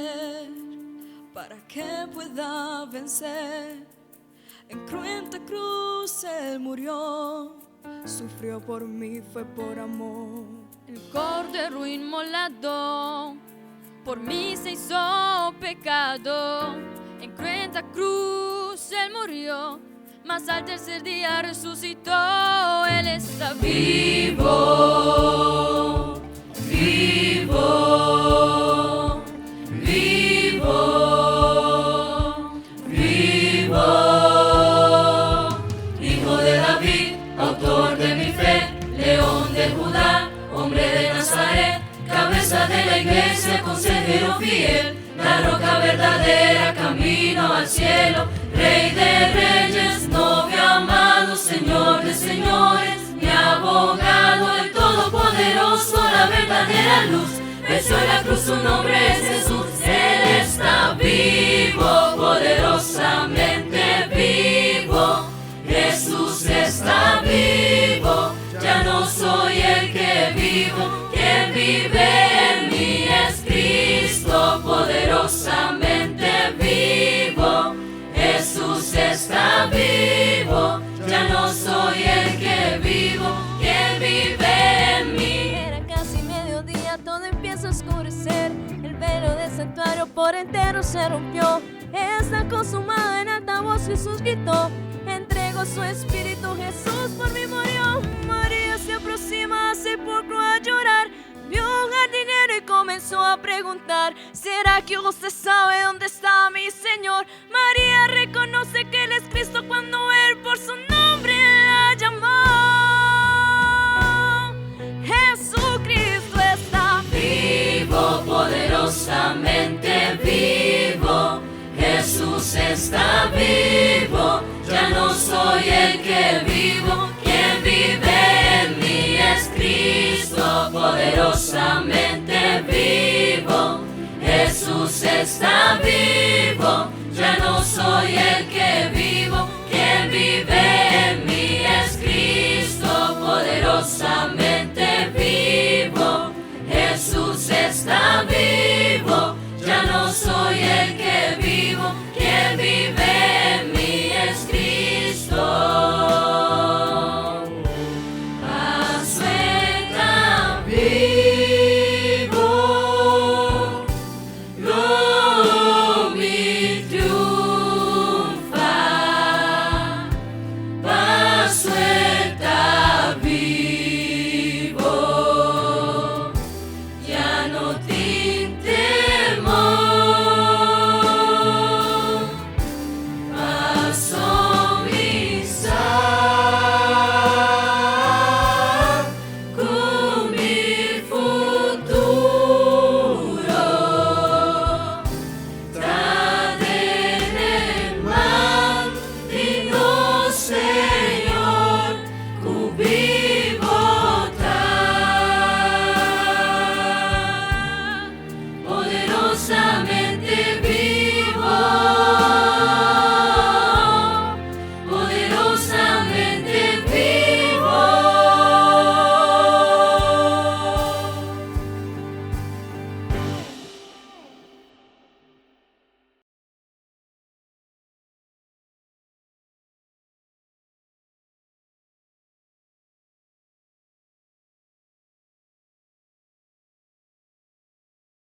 hacer para que pueda vencer? En cruenta cruz Él murió, sufrió por mí, fue por amor. El cordero inmolado por mí se hizo pecado. En cruenta cruz Él murió, mas al tercer día resucitó. Él está vivo, vivo, vivo, vivo. Hijo de David, autor de mi fe, león de Judá, hombre de Nazaret, cabeza de la iglesia, consejero fiel, la roca verdadera, camino al cielo, Rey de reyes, novio amado, Señor de señores, mi abogado, el todopoderoso, la verdadera luz, venció en la cruz, su nombre es Jesús. Él está vivo, poderosamente vivo, Jesús está vivo, ya no soy el que vivo, quien vive en mí es Cristo, poderosamente vivo, Jesús está vivo, ya no soy el que vivo, quien vive en mí. Era casi mediodía, todo empieza a oscurecer, el velo del santuario por entero se rompió, está consumado, en alta voz Jesús gritó, entregó su espíritu, Jesús por mí murió. María se aproxima al sepulcro a llorar, vio un jardinero y comenzó a preguntar, ¿será que usted sabe dónde está mi Señor? María reconoce que Él es Cristo cuando Él por su nombre la llamó. Jesucristo está vivo, poderosamente vivo, Jesús está vivo, ya no soy el que vivo, quien vive en mí es Cristo, poderosamente vivo, Jesús está vivo, ya no soy el que vivo, quien vive en mí es Cristo, poderosamente vivo, Jesús está vivo.